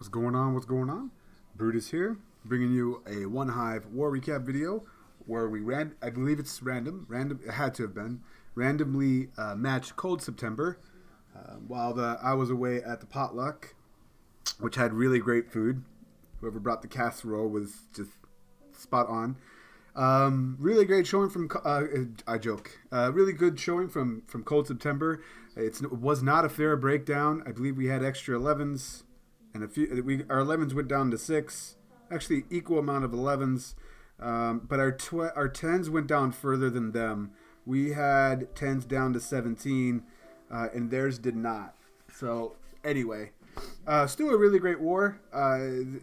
What's going on? What's going on? Brutus here, bringing you a OneHive war recap video where I believe it's random, it had to have been, randomly matched Cold September while I was away at the potluck, which had really great food. Whoever brought the casserole was just spot on. Really great showing from, I joke, really good showing from Cold September. It was not a fair breakdown. I believe we had extra 11s. And our 11s went down to 6, actually equal amount of 11s, but our 10s went down further than them. We had 10s down to 17, and theirs did not. So anyway, still a really great war.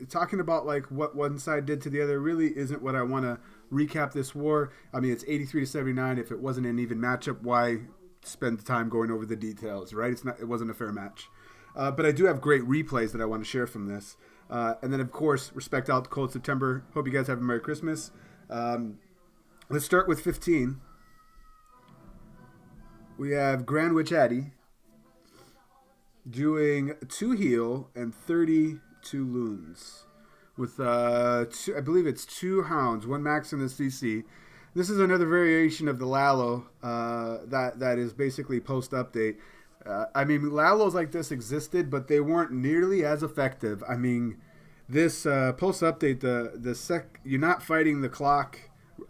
Talking about like what one side did to the other really isn't what I want to recap this war. I mean, it's 83 to 79. If it wasn't an even matchup, why spend the time going over the details, right? It wasn't a fair match. But I do have great replays that I want to share from this. And then, of course, respect out to Cold September. Hope you guys have a Merry Christmas. Let's start with 15. We have Grand Witch Addy doing 2 heal and 32 loons. With, I believe it's 2 hounds, 1 max in the CC. This is another variation of the Lalo that is basically post-update. I mean, Lalos like this existed, but they weren't nearly as effective. I mean, this post-update, you're not fighting the clock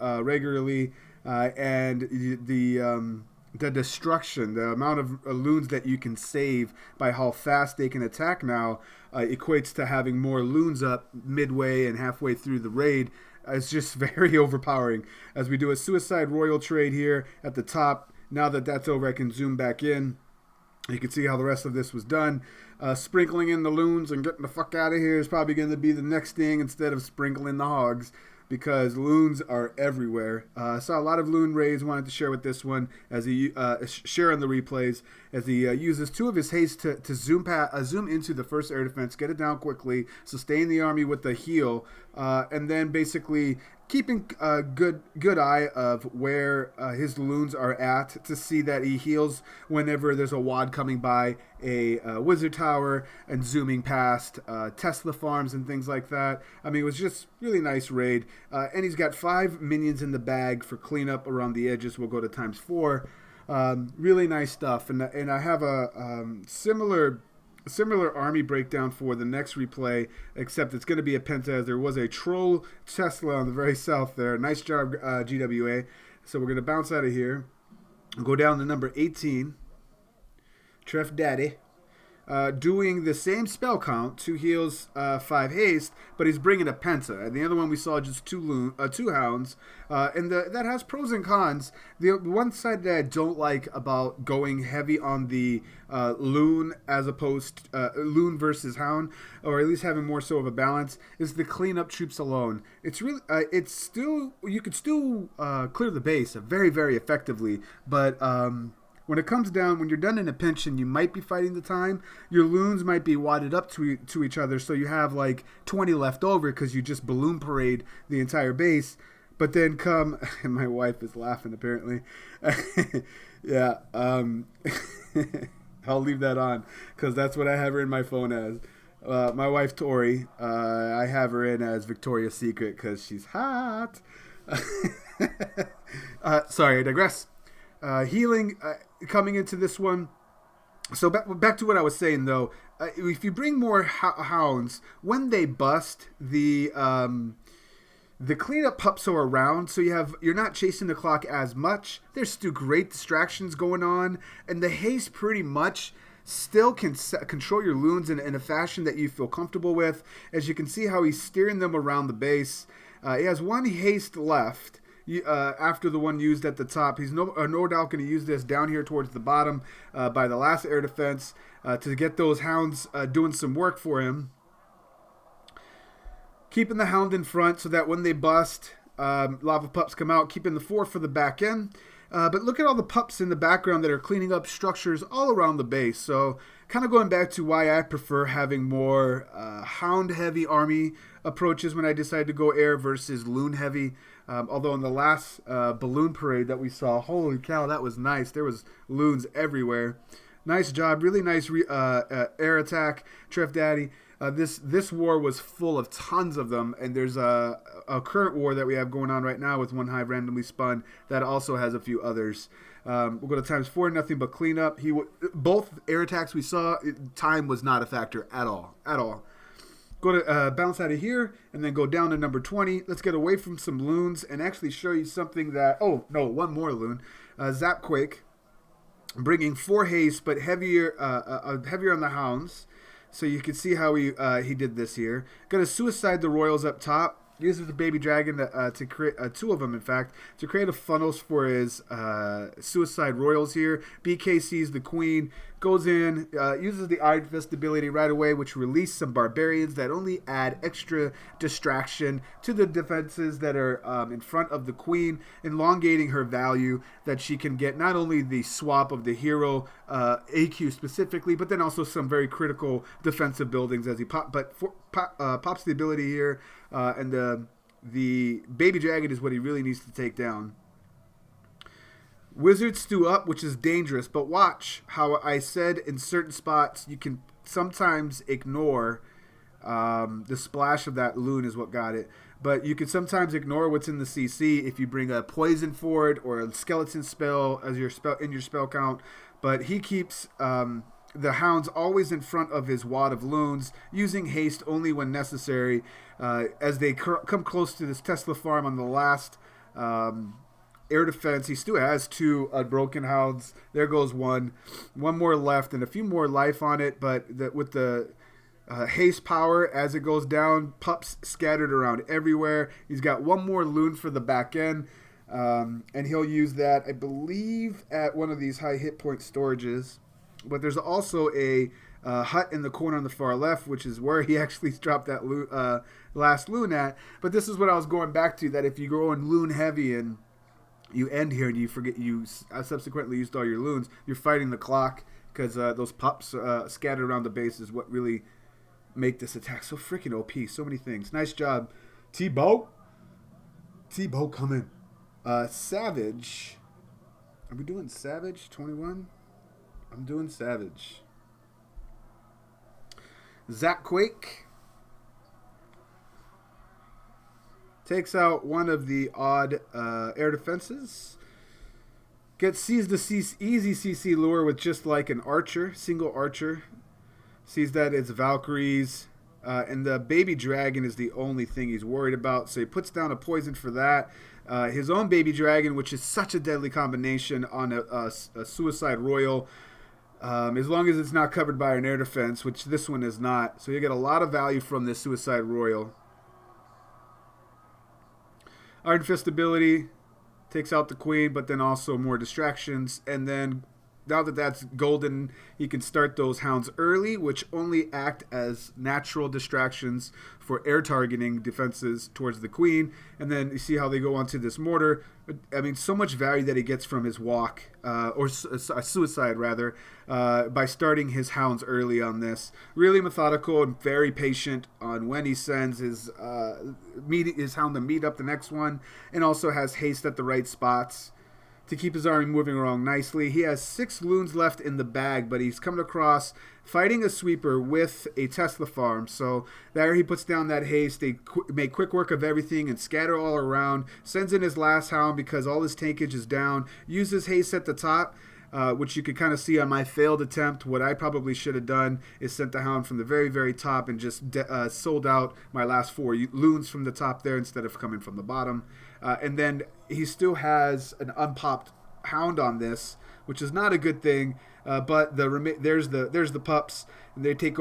regularly, and the destruction, the amount of loons that you can save by how fast they can attack now equates to having more loons up midway and halfway through the raid. It's just very overpowering. As we do a Suicide Royal trade here at the top, now that that's over, I can zoom back in. You can see how the rest of this was done. Sprinkling in the loons and getting the fuck out of here is probably going to be the next thing instead of sprinkling the hogs, because loons are everywhere. Saw a lot of loon raids. Wanted to share with this one as he share on the replays as he uses 2 of his haste to zoom into the first air defense, get it down quickly, sustain the army with the heal, and then basically keeping a good eye of where his loons are at to see that he heals whenever there's a wad coming by a wizard tower and zooming past Tesla farms and things like that. I mean, it was just really nice raid. And he's got 5 minions in the bag for cleanup around the edges. We'll go to ×4. Really nice stuff. And I have a similar army breakdown for the next replay, except it's going to be a Penta, as there was a troll Tesla on the very south there. Nice job, GWA. So we're going to bounce out of here and go down to number 18. Treff Daddy. Doing the same spell count, 2 heals, 5 haste, but he's bringing a Penta. And the other one we saw just 2 hounds. And that has pros and cons. The one side that I don't like about going heavy on the loon as opposed to loon versus hound, or at least having more so of a balance, is the cleanup troops alone. It's really, you could still clear the base very, very effectively, but when it comes down, when you're done in a pinch and you might be fighting the time, your loons might be wadded up to each other, so you have like 20 left over because you just balloon parade the entire base. But then and my wife is laughing apparently. Yeah, I'll leave that on because that's what I have her in my phone as. My wife Tori, I have her in as Victoria's Secret because she's hot. Sorry, I digress. Healing coming into this one. So back to what I was saying though. If you bring more hounds, when they bust, the cleanup pups are around, so you're not chasing the clock as much. There's still great distractions going on, and the haste pretty much still can control your loons in a fashion that you feel comfortable with. As you can see how he's steering them around the base. He has 1 haste left. After the one used at the top, he's no doubt going to use this down here towards the bottom by the last air defense to get those hounds doing some work for him. Keeping the hound in front so that when they bust, lava pups come out, keeping the 4 for the back end. But look at all the pups in the background that are cleaning up structures all around the base. So kind of going back to why I prefer having more hound-heavy army approaches when I decide to go air versus loon-heavy. Although in the last balloon parade that we saw, holy cow, that was nice. There was loons everywhere. Nice job. Really nice air attack, Trev Daddy. This war was full of tons of them, and there's a current war that we have going on right now with OneHive randomly spun that also has a few others. We'll go to times 4, nothing but cleanup. Both air attacks we saw, time was not a factor at all. At all. Go to bounce out of here and then go down to number 20. Let's get away from some loons and actually show you something that... Oh, no, one more loon. Zapquake, bringing 4 haste, but heavier on the hounds. So you can see how he did this here. Going to suicide the royals up top. Uses the baby dragon to create 2 of them, in fact, to create a funnels for his suicide royals here. BK sees the queen, goes in, uses the Iron Fist ability right away, which release some barbarians that only add extra distraction to the defenses that are in front of the queen, elongating her value that she can get not only the swap of the hero AQ specifically, but then also some very critical defensive buildings as he pops the ability here. And the baby dragon is what he really needs to take down. Wizards stew up, which is dangerous, but watch how I said in certain spots you can sometimes ignore the splash of that loon is what got it. But you can sometimes ignore what's in the CC if you bring a poison for it or a skeleton spell as your spell in your spell count. But he keeps the hounds always in front of his wad of loons, using haste only when necessary. As they come close to this Tesla farm on the last air defense, he still has 2 unbroken hounds. There goes one more left and a few more life on it, but with the haste power as it goes down, pups scattered around everywhere. He's got 1 more loon for the back end, and he'll use that, I believe, at one of these high hit point storages. But there's also a hut in the corner on the far left, which is where he actually dropped that last loon at. But this is what I was going back to, that if you go in loon heavy and you end here and you forget you subsequently used all your loons, you're fighting the clock because those pups scattered around the base is what really make this attack so freaking OP. So many things. Nice job, T-Bow. T-Bow coming. Savage. Are we doing Savage 21? I'm doing Savage. Zapquake takes out one of the odd air defenses. Sees the easy CC lure with just like an archer, single archer. Sees that it's valkyries. And the baby dragon is the only thing he's worried about. So he puts down a poison for that. His own baby dragon, which is such a deadly combination on a suicide royal. As long as it's not covered by an air defense, which this one is not. So you get a lot of value from this Suicide Royal. Iron Fist ability takes out the queen, but then also more distractions. And then now that that's golden, he can start those hounds early, which only act as natural distractions for air targeting defenses towards the queen. And then you see how they go onto this mortar. I mean, so much value that he gets from his walk, or suicide rather, by starting his hounds early on this. Really methodical and very patient on when he sends his hound to meet up the next one, and also has haste at the right spots to keep his army moving along nicely. He has 6 loons left in the bag, but he's coming across fighting a sweeper with a Tesla farm. So there he puts down that haste. They make quick work of everything and scatter all around. Sends in his last hound because all his tankage is down. Uses haste at the top, which you could kind of see on my failed attempt. What I probably should have done is sent the hound from the very, very top and just sold out my last 4 loons from the top there instead of coming from the bottom. And then he still has an unpopped hound on this, which is not a good thing. But there's the pups, and they take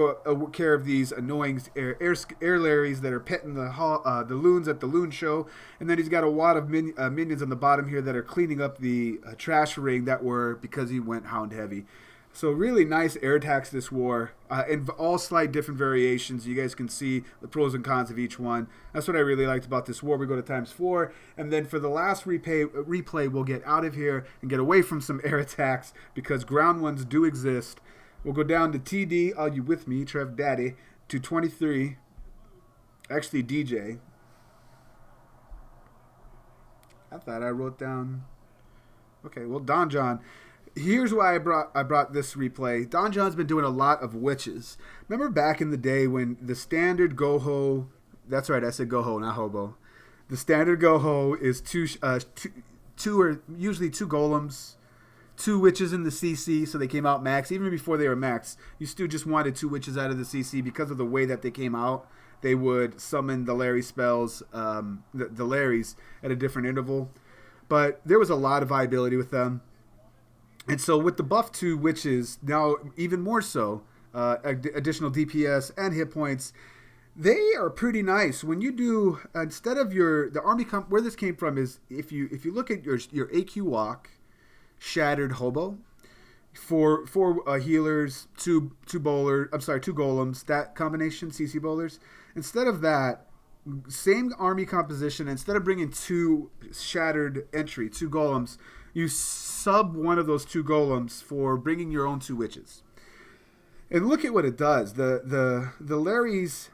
care of these annoying air Larrys that are petting the loons at the loon show. And then he's got a wad of minions on the bottom here that are cleaning up the trash ring that were because he went hound heavy. So really nice air attacks this war, in all slight different variations. You guys can see the pros and cons of each one. That's what I really liked about this war. We go to ×4, and then for the last replay, we'll get out of here and get away from some air attacks because ground ones do exist. We'll go down to TD, are you with me, Trev Daddy, to 23. Actually, DJ. I thought I wrote down... Okay, well, Don John... Here's why I brought this replay. Don John's been doing a lot of witches. Remember back in the day when the standard goho, that's right, I said goho, not hobo. The standard goho is two or usually two golems, two witches in the CC, so they came out max. Even before they were max, you still just wanted two witches out of the CC because of the way that they came out. They would summon the Larry spells, the Larrys at a different interval. But there was a lot of viability with them. And so with the buff to witches, now even more so, additional DPS and hit points, they are pretty nice. When you do, instead of the army where this came from is if you look at your AQ walk, shattered hobo, four healers, two golems, that combination, CC bowlers. Instead of that, same army composition, instead of bringing two shattered entry, two golems, you sub one of those two golems for bringing your own two witches. And look at what it does. The Larrys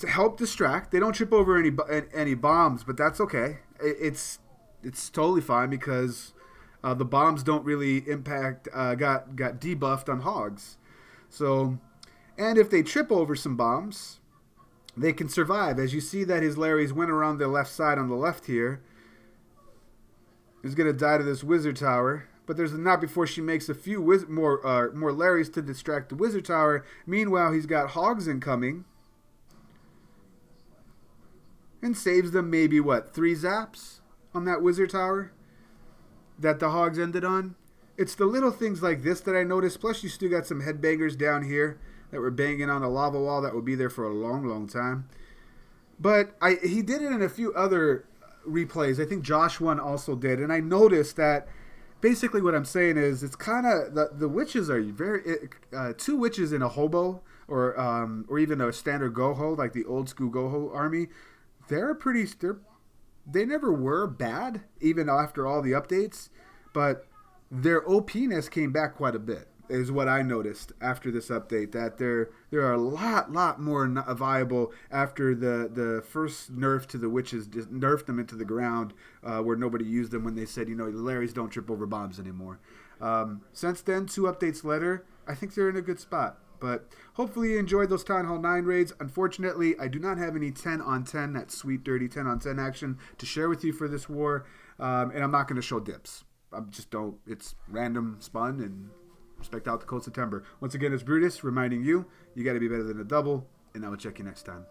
help distract. They don't trip over any bombs, but that's okay. It's totally fine because the bombs don't really impact. Got debuffed on hogs. So, and if they trip over some bombs, they can survive. As you see that his Larrys went around the left side on the left here. Is going to die to this wizard tower, but there's not before she makes a few more Larrys to distract the wizard tower. Meanwhile, he's got hogs incoming and saves them maybe 3 zaps on that wizard tower that the hogs ended on. It's the little things like this that I noticed. Plus, you still got some headbangers down here that were banging on a lava wall that will be there for a long, long time. But he did it in a few other replays. I think Josh one also did, and I noticed that basically what I'm saying is it's kind of the witches are very two witches in a hobo or even a standard goho like the old school goho army. They never were bad even after all the updates, but their OP-ness came back quite a bit. Is what I noticed after this update, that there are a lot more viable after the first nerf to the witches just nerfed them into the ground where nobody used them when they said, the Larrys don't trip over bombs anymore. Since then, 2 updates later, I think they're in a good spot. But hopefully you enjoyed those Town Hall 9 raids. Unfortunately, I do not have any 10 on 10, that sweet, dirty 10 on 10 action to share with you for this war. And I'm not going to show dips. It's random spun and respect out the cold September. Once again, it's Brutus reminding you, you got to be better than a double, and I will check you next time.